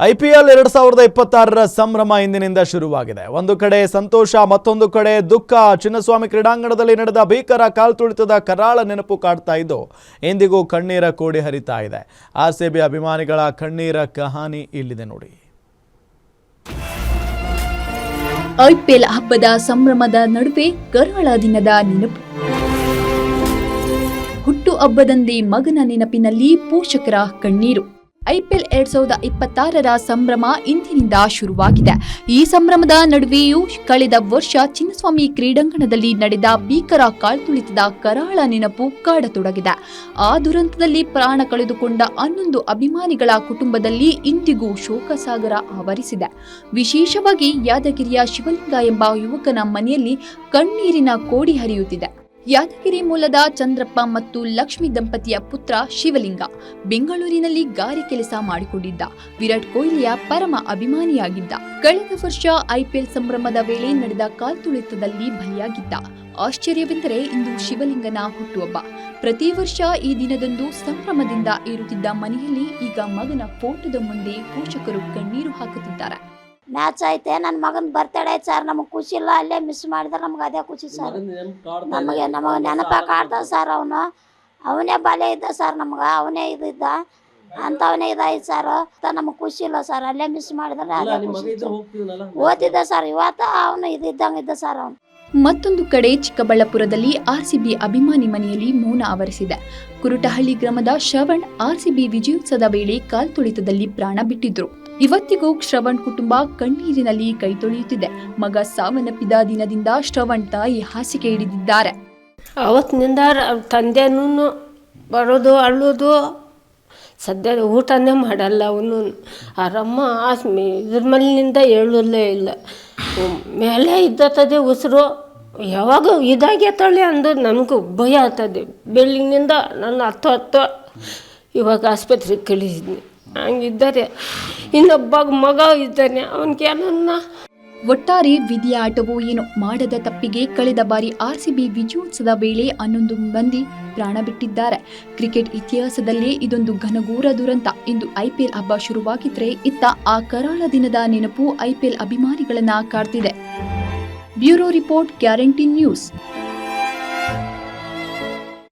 IPL 2026ರ ಸಂಭ್ರಮ ಇಂದಿನಿಂದ ಶುರುವಾಗಿದೆ. ಒಂದು ಕಡೆ ಸಂತೋಷ, ಮತ್ತೊಂದು ಕಡೆ ದುಃಖ. ಚಿನ್ನಸ್ವಾಮಿ ಕ್ರೀಡಾಂಗಣದಲ್ಲಿ ನಡೆದ ಭೀಕರ ಕಾಲ್ತುಳಿತದ ಕರಾಳ ನೆನಪು ಕಾಡ್ತಾ ಇದ್ದು ಇಂದಿಗೂ ಕಣ್ಣೀರ ಕೋಡಿ ಹರಿತಾ ಇದೆ. RCB ಅಭಿಮಾನಿಗಳ ಕಣ್ಣೀರ ಕಹಾನಿ ಇಲ್ಲಿದೆ ನೋಡಿ. IPL ಹಬ್ಬದ ಸಂಭ್ರಮದ ನಡುವೆ ಕರಾಳ ದಿನದ ನೆನಪು. ಹುಟ್ಟು ಹಬ್ಬದಂದೇ ಮಗನ ನೆನಪಿನಲ್ಲಿ ಪೋಷಕರ ಕಣ್ಣೀರು. IPL 2026ರ ಸಂಭ್ರಮ ಇಂದಿನಿಂದ ಶುರುವಾಗಿದೆ. ಈ ಸಂಭ್ರಮದ ನಡುವೆಯೂ ಕಳೆದ ವರ್ಷ ಚಿನ್ನಸ್ವಾಮಿ ಕ್ರೀಡಾಂಗಣದಲ್ಲಿ ನಡೆದ ಭೀಕರ ಕಾಲ್ತುಳಿತದ ಕರಾಳ ನೆನಪು ಕಾಡತೊಡಗಿದೆ. ಆ ದುರಂತದಲ್ಲಿ ಪ್ರಾಣ ಕಳೆದುಕೊಂಡ 11 ಅಭಿಮಾನಿಗಳ ಕುಟುಂಬದಲ್ಲಿ ಇಂದಿಗೂ ಶೋಕಸಾಗರ ಆವರಿಸಿದೆ. ವಿಶೇಷವಾಗಿ ಯಾದಗಿರಿಯ ಶಿವಲಿಂಗ ಎಂಬ ಯುವಕನ ಮನೆಯಲ್ಲಿ ಕಣ್ಣೀರಿನ ಕೋಡಿ ಹರಿಯುತ್ತಿದೆ. ಯಾದಗಿರಿ ಮೂಲದ ಚಂದ್ರಪ್ಪ ಮತ್ತು ಲಕ್ಷ್ಮಿ ದಂಪತಿಯ ಪುತ್ರ ಶಿವಲಿಂಗ ಬೆಂಗಳೂರಿನಲ್ಲಿ ಗಾರೆ ಕೆಲಸ ಮಾಡಿಕೊಂಡಿದ್ದ. ವಿರಾಟ್ ಕೊಹ್ಲಿಯ ಪರಮ ಅಭಿಮಾನಿಯಾಗಿದ್ದ. ಕಳೆದ ವರ್ಷ IPL ಸಂಭ್ರಮದ ವೇಳೆ ನಡೆದ ಕಾಲ್ತುಳಿತದಲ್ಲಿ ಬಲಿಯಾಗಿದ್ದ. ಆಶ್ಚರ್ಯವೆಂದರೆ ಇಂದು ಶಿವಲಿಂಗನ ಹುಟ್ಟುಹಬ್ಬ. ಪ್ರತಿ ವರ್ಷ ಈ ದಿನದಂದು ಸಂಭ್ರಮದಿಂದ ಇರುತ್ತಿದ್ದ ಮನೆಯಲ್ಲಿ ಈಗ ಮಗನ ಫೋಟೋದ ಮುಂದೆ ಪೋಷಕರು ಕಣ್ಣೀರು ಹಾಕುತ್ತಿದ್ದಾರೆ. ಮ್ಯಾಚ್ ಐತೆ, ನನ್ನ ಮಗನ ಬರ್ತಡೇ ಐತೆ ಸರ್, ನಮಗೆ ಖುಷಿ ಇಲ್ಲ. ಅಲ್ಲೇ ಮಿಸ್ ಮಾಡಿದ್ರೆ ನಮ್ಗೆ ಅದೇ ಖುಷಿ ಸರ್. ನಮಗೆ ನೆನಪ ಕಾಡ್ದ ಸರ್. ಅವನೇ ಬಲೆ ಇದ್ದ ಸರ್, ನಮ್ಗೆ ಅವನೇ ಇದ್ದ ಅಂಥವನೇ ಇದಾಯ್ತು ಸರ್. ನಮಗೆ ಖುಷಿ ಇಲ್ಲ ಸರ್. ಅಲ್ಲೇ ಮಿಸ್ ಮಾಡಿದ್ರೆ ಅದೇ ಖುಷಿ. ಓದಿದ್ದ ಸರ್, ಇವತ್ತು ಅವನು ಇದ್ದಂಗಿದ್ದ ಸರ್ ಅವನು. ಮತ್ತೊಂದು ಕಡೆ ಚಿಕ್ಕಬಳ್ಳಾಪುರದಲ್ಲಿ RCB ಅಭಿಮಾನಿ ಮನೆಯಲ್ಲಿ ಮೌನ ಆವರಿಸಿದೆ. ಕುರುಟಹಳ್ಳಿ ಗ್ರಾಮದ ಶ್ರವಣ್ RCB ವಿಜಯೋತ್ಸವದ ವೇಳೆ ಕಾಲ್ತುಳಿತದಲ್ಲಿ ಪ್ರಾಣ ಬಿಟ್ಟಿದ್ರು. ಇವತ್ತಿಗೂ ಶ್ರವಣ್ ಕುಟುಂಬ ಕಣ್ಣೀರಿನಲ್ಲಿ ಕೈ ತೊಳೆಯುತ್ತಿದೆ. ಮಗ ಸಾವನ್ನಪ್ಪಿದ ದಿನದಿಂದ ಶ್ರವಣ್ ತಾಯಿ ಹಾಸಿಗೆ ಹಿಡಿದಿದ್ದಾರೆ. ಅವತ್ತಿನಿಂದ ತಂದೆನೂ ಬರೋದು ಅಳ್ಳೋದು, ಸದ್ಯ ಊಟನೇ ಮಾಡಲ್ಲ ಅವನು. ಆರಮ್ಮ ಇದ್ರ ಮೇಲಿನಿಂದ ಹೇಳಲೇ ಇಲ್ಲ. ಮೇಲೆ ಇದ್ದತ್ತದೆ ಉಸಿರು, ಯಾವಾಗ ಇದಾಗೈತಳೆ ಅಂದು ನಮಗೂ ಭಯ ಆಗ್ತದೆ. ಬೆಳ್ಳಿನಿಂದ ನನ್ನ ಹತ್ತು ಇವಾಗ ಆಸ್ಪತ್ರೆಗೆ ಕಳಿಸಿದ್ನಿ. ಹಂಗಿದ್ದಾರೆ. ಇನ್ನೊಬ್ಬ ಮಗ ಇದ್ದಾನೆ, ಅವನಿಗೆ ಏನನ್ನ. ಒಟ್ಟಾರೆ ವಿಧಿಯ ಆಟವೋ ಏನೋ, ಮಾಡದ ತಪ್ಪಿಗೆ ಕಳೆದ ಬಾರಿ RCB ವಿಜಯೋತ್ಸವದ ವೇಳೆ 11 ಮಂದಿ ಪ್ರಾಣ ಬಿಟ್ಟಿದ್ದಾರೆ. ಕ್ರಿಕೆಟ್ ಇತಿಹಾಸದಲ್ಲೇ ಇದೊಂದು ಘನಘೋರ ದುರಂತ. ಇಂದು IPL ಹಬ್ಬ ಶುರುವಾಗಿದ್ರೆ ಇತ್ತ ಆ ಕರಾಳ ದಿನದ ನೆನಪು IPL ಅಭಿಮಾನಿಗಳನ್ನ ಕಾಡ್ತಿದೆ. Bureau report, Guarantee news.